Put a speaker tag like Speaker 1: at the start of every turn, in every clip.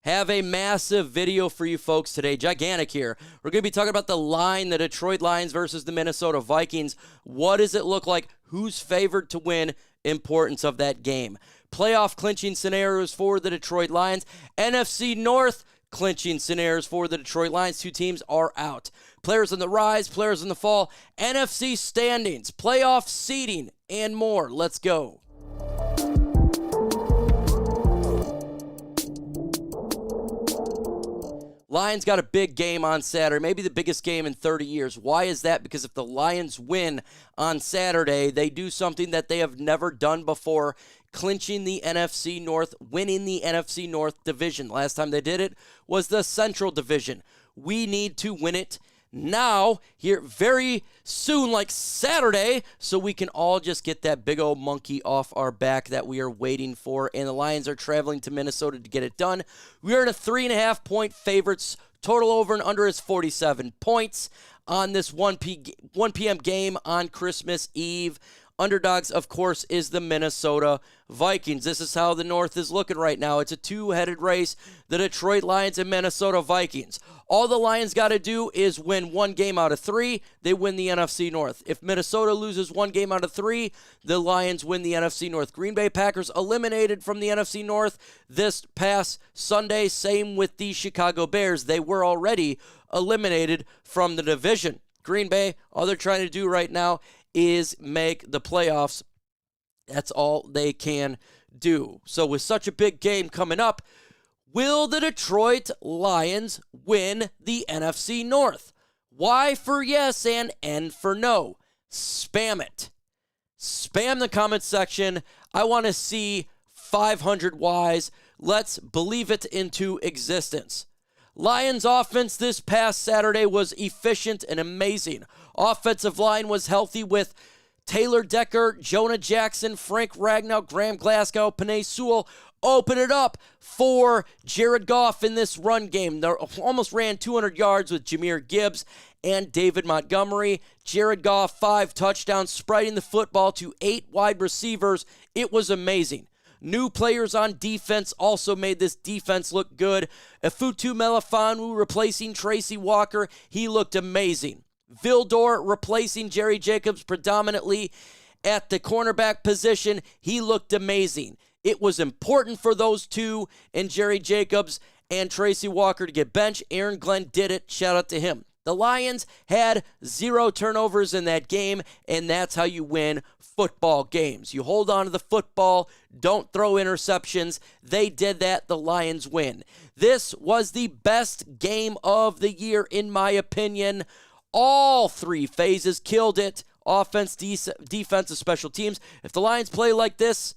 Speaker 1: Have a massive video for you folks today. Gigantic here. We're going to be talking about the line, the Detroit Lions versus the Minnesota Vikings. What does it look like? Who's favored to win? Importance of that game. Playoff clinching scenarios for the Detroit Lions. NFC North clinching scenarios for the Detroit Lions. Two teams are out. Players on the rise, players in the fall. NFC standings, playoff seeding, and more. Let's go. Lions got a big game on Saturday, maybe the biggest game in 30 years. Why is that? Because if the Lions win on Saturday, they do something that they have never done before, clinching the NFC North, winning the NFC North division. Last time they did it was the Central Division. We need to win it now, here very soon, like Saturday, so we can all just get that big old monkey off our back that we are waiting for. And the Lions are traveling to Minnesota to get it done. We are in a 3.5-point favorites. Total over and under is 47 points on this 1 p.m. game on Christmas Eve. Underdogs, of course, is the Minnesota Vikings. This is how the North is looking right now. It's a two-headed race, the Detroit Lions and Minnesota Vikings. All the Lions got to do is win one game out of three. They win the NFC North. If Minnesota loses one game out of three, the Lions win the NFC North. Green Bay Packers eliminated from the NFC North this past Sunday. Same with the Chicago Bears. They were already eliminated from the division. Green Bay, all they're trying to do right now is make the playoffs. That's all they can do. So with such a big game coming up, will the Detroit Lions win the NFC North? Y for yes and N for no. Spam it. Spam the comment section. I want to see 500 Ys. Let's believe it into existence. Lions offense this past Saturday was efficient and amazing. Offensive line was healthy with Taylor Decker, Jonah Jackson, Frank Ragnow, Graham Glasgow, Penei Sewell. Open it up for Jared Goff in this run game. They almost ran 200 yards with Jahmyr Gibbs and David Montgomery. Jared Goff, 5 touchdowns, spreading the football to 8 wide receivers. It was amazing. New players on defense also made this defense look good. Efutu Melifonwu replacing Tracy Walker. He looked amazing. Vildor replacing Jerry Jacobs predominantly at the cornerback position. He looked amazing. It was important for those two and Jerry Jacobs and Tracy Walker to get benched. Aaron Glenn did it. Shout out to him. The Lions had 0 turnovers in that game, and that's how you win football games. You hold on to the football, don't throw interceptions. They did that. The Lions win. This was the best game of the year, in my opinion. All 3 phases killed it. Offense, defense, and special teams. If the Lions play like this,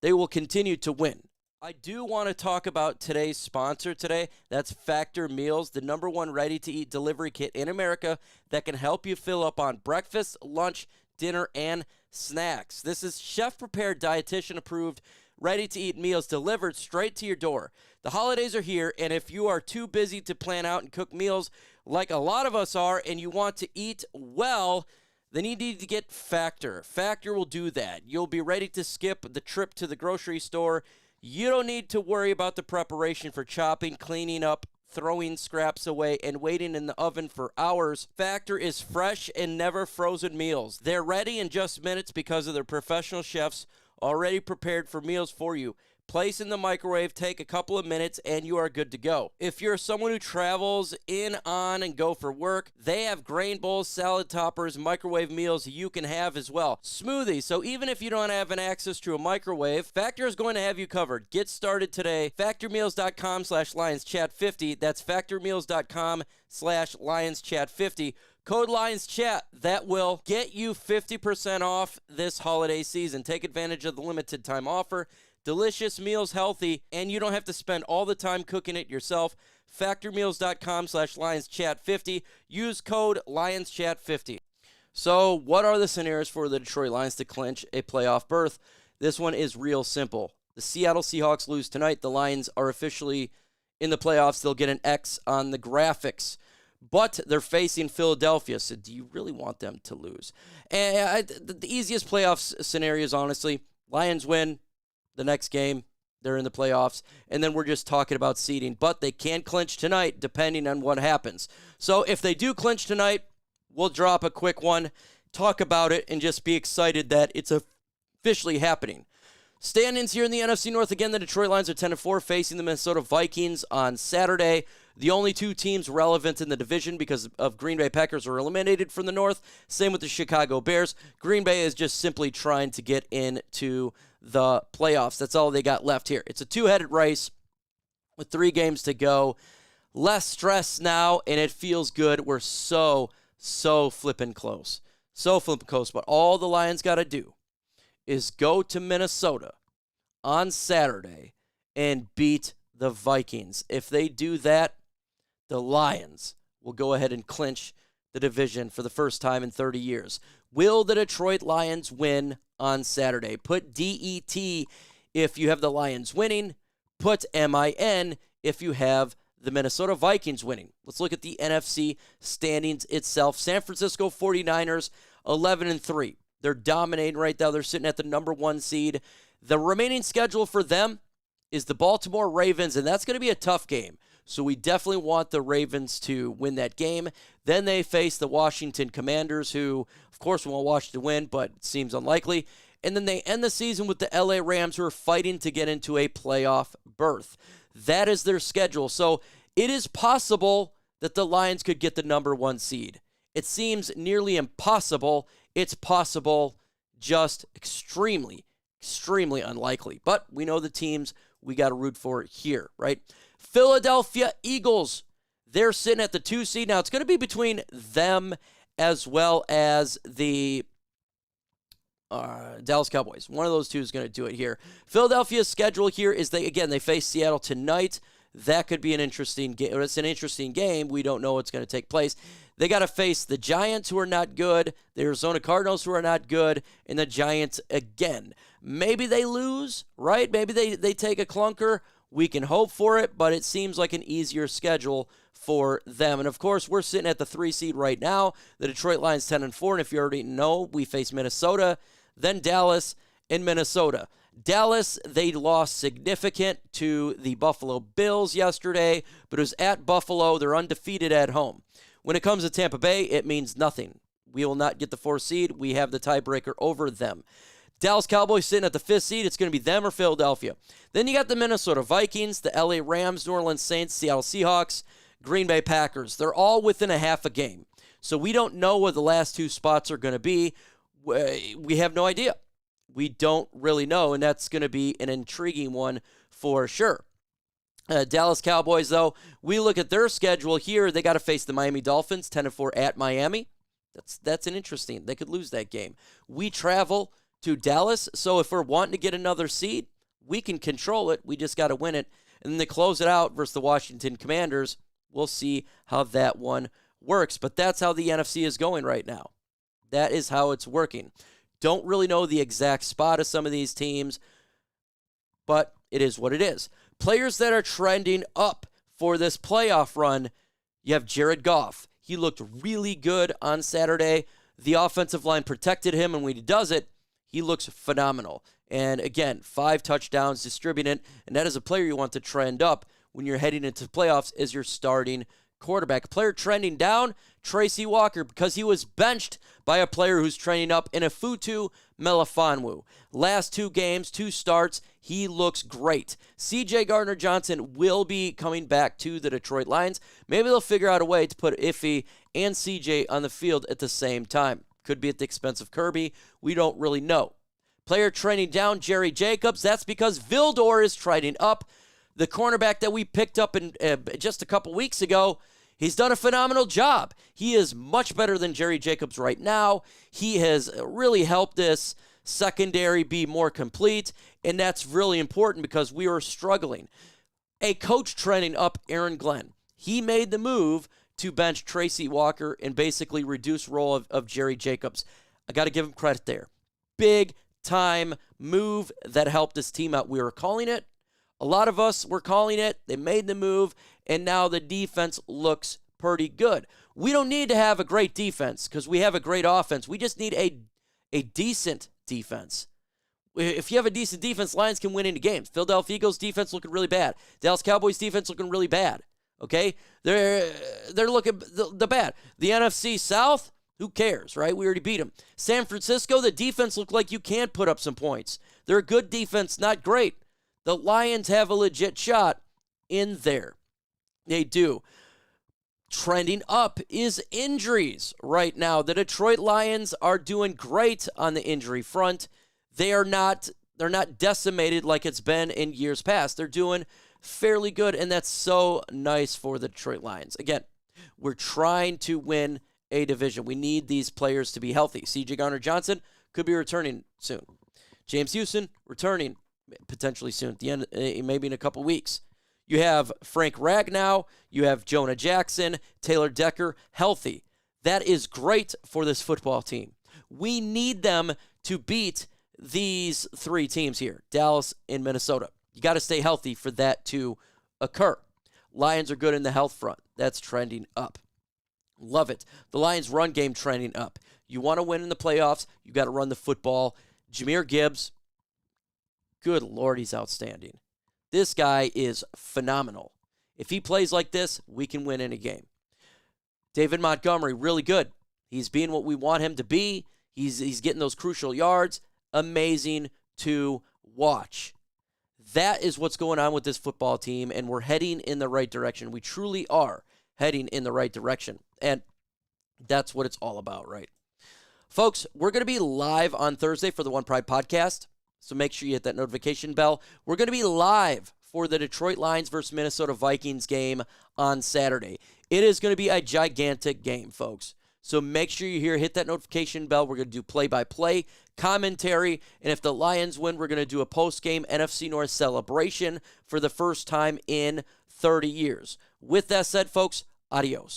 Speaker 1: they will continue to win. I do want to talk about today's sponsor today. That's Factor Meals, the #1 ready-to-eat delivery kit in America that can help you fill up on breakfast, lunch, dinner, and snacks. This is chef-prepared, dietitian-approved, ready-to-eat meals delivered straight to your door. The holidays are here, and if you are too busy to plan out and cook meals like a lot of us are and you want to eat well, then you need to get Factor. Factor will do that. You'll be ready to skip the trip to the grocery store. You don't need to worry about the preparation for chopping, cleaning up, throwing scraps away, and waiting in the oven for hours. Factor is fresh and never frozen meals. They're ready in just minutes because of their professional chefs already prepared for meals for you. Place in the microwave, take a couple of minutes, and you are good to go. If you're someone who travels in, on, and go for work, they have grain bowls, salad toppers, microwave meals you can have as well. Smoothies, so even if you don't have an access to a microwave, Factor is going to have you covered. Get started today. FactorMeals.com/LionsChat50. That's FactorMeals.com/LionsChat50. Code LionsChat. That will get you 50% off this holiday season. Take advantage of the limited time offer. Delicious meals, healthy, and you don't have to spend all the time cooking it yourself. FactorMeals.com/LionsChat50. Use code LionsChat50. So what are the scenarios for the Detroit Lions to clinch a playoff berth? This one is real simple. The Seattle Seahawks lose tonight. The Lions are officially in the playoffs. They'll get an X on the graphics. But they're facing Philadelphia, so do you really want them to lose? And the easiest playoff scenario is, honestly, Lions win the next game, they're in the playoffs, and then we're just talking about seeding. But they can clinch tonight depending on what happens. So if they do clinch tonight, we'll drop a quick one, talk about it, and just be excited that it's officially happening. Standings here in the NFC North. Again, the Detroit Lions are 10-4, facing the Minnesota Vikings on Saturday. The only two teams relevant in the division because of Green Bay Packers are eliminated from the North. Same with the Chicago Bears. Green Bay is just simply trying to get into the playoffs. That's all they got left here. It's a two-headed race with 3 games to go. Less stress now, and it feels good. We're so flipping close. So flipping close. But all the Lions got to do is go to Minnesota on Saturday and beat the Vikings. If they do that, the Lions will go ahead and clinch the division for the first time in 30 years. Will the Detroit Lions win on Saturday? Put DET if you have the Lions winning. Put MIN if you have the Minnesota Vikings winning. Let's look at the NFC standings itself. San Francisco 49ers, 11-3. They're dominating right now. They're sitting at the number 1 seed. The remaining schedule for them is the Baltimore Ravens, and that's going to be a tough game. So we definitely want the Ravens to win that game. Then they face the Washington Commanders, who, of course, we want Washington to win, but it seems unlikely. And then they end the season with the LA Rams, who are fighting to get into a playoff berth. That is their schedule. So it is possible that the Lions could get the number 1 seed. It seems nearly impossible. It's possible, just extremely unlikely. But we know the teams we got to root for here, right? Philadelphia Eagles, they're sitting at the 2 seed. Now, it's going to be between them as well as the Dallas Cowboys. One of those two is going to do it here. Philadelphia's schedule here is they face Seattle tonight. That could be an interesting game. It's an interesting game. We don't know what's going to take place. They got to face the Giants, who are not good, the Arizona Cardinals, who are not good, and the Giants again. Maybe they lose, right? Maybe they take a clunker. We can hope for it, but it seems like an easier schedule for them. And, of course, we're sitting at the 3 seed right now. The Detroit Lions 10-4, and if you already know, we face Minnesota, then Dallas, and Minnesota. Dallas, they lost significant to the Buffalo Bills yesterday, but it was at Buffalo. They're undefeated at home. When it comes to Tampa Bay, it means nothing. We will not get the 4th seed. We have the tiebreaker over them. Dallas Cowboys sitting at the 5th seed. It's going to be them or Philadelphia. Then you got the Minnesota Vikings, the LA Rams, New Orleans Saints, Seattle Seahawks, Green Bay Packers. They're all within a half a game. So we don't know what the last 2 spots are going to be. We have no idea. We don't really know, and that's going to be an intriguing one for sure. Dallas Cowboys, though, we look at their schedule here. They got to face the Miami Dolphins, 10-4 at Miami. That's an interesting. They could lose that game. We travel to Dallas, so if we're wanting to get another seed, we can control it. We just got to win it. And then they close it out versus the Washington Commanders. We'll see how that one works. But that's how the NFC is going right now. That is how it's working. Don't really know the exact spot of some of these teams, but it is what it is. Players that are trending up for this playoff run, you have Jared Goff. He looked really good on Saturday. The offensive line protected him, and when he does it, he looks phenomenal. And again, 5 touchdowns distributed, and that is a player you want to trend up when you're heading into playoffs as your starting quarterback. A player trending down, Tracy Walker, because he was benched by a player who's trending up in Afutu Melifonwu. Last 2 games, 2 starts, he looks great. CJ Gardner-Johnson will be coming back to the Detroit Lions. Maybe they'll figure out a way to put Iffy and CJ on the field at the same time. Could be at the expense of Kirby. We don't really know. Player trending down, Jerry Jacobs. That's because Vildor is trending up. The cornerback that we picked up in just a couple weeks ago, he's done a phenomenal job. He is much better than Jerry Jacobs right now. He has really helped this secondary be more complete, and that's really important because we are struggling. A coach trending up, Aaron Glenn. He made the move to bench Tracy Walker and basically reduce role of Jerry Jacobs. I got to give him credit there. Big time move that helped this team out. We were calling it. A lot of us were calling it. They made the move, and now the defense looks pretty good. We don't need to have a great defense because we have a great offense. We just need a decent defense. If you have a decent defense, Lions can win into games. Philadelphia Eagles defense looking really bad. Dallas Cowboys defense looking really bad. Okay? They're looking the bad. The NFC South, who cares, right? We already beat them. San Francisco, the defense looked like you can put up some points. They're a good defense, not great. The Lions have a legit shot in there. They do. Trending up is injuries right now. The Detroit Lions are doing great on the injury front. They're not decimated like it's been in years past. They're doing fairly good, and that's so nice for the Detroit Lions. Again, we're trying to win a division. We need these players to be healthy. CJ Gardner-Johnson could be returning soon. James Houston returning potentially soon, at the end, maybe in a couple weeks. You have Frank Ragnow. You have Jonah Jackson, Taylor Decker, healthy. That is great for this football team. We need them to beat these three teams here, Dallas and Minnesota. You got to stay healthy for that to occur. Lions are good in the health front. That's trending up. Love it. The Lions' run game trending up. You want to win in the playoffs, you got to run the football. Jahmyr Gibbs, good Lord, he's outstanding. This guy is phenomenal. If he plays like this, we can win any game. David Montgomery, really good. He's being what we want him to be. He's getting those crucial yards. Amazing to watch. That is what's going on with this football team, and we're heading in the right direction. We truly are heading in the right direction, and that's what it's all about, right? Folks, we're going to be live on Thursday for the One Pride podcast, so make sure you hit that notification bell. We're going to be live for the Detroit Lions versus Minnesota Vikings game on Saturday. It is going to be a gigantic game, folks. So make sure you hit that notification bell. We're going to do play-by-play commentary, and if the Lions win, we're going to do a post-game NFC North celebration for the first time in 30 years. With that said, folks, adios.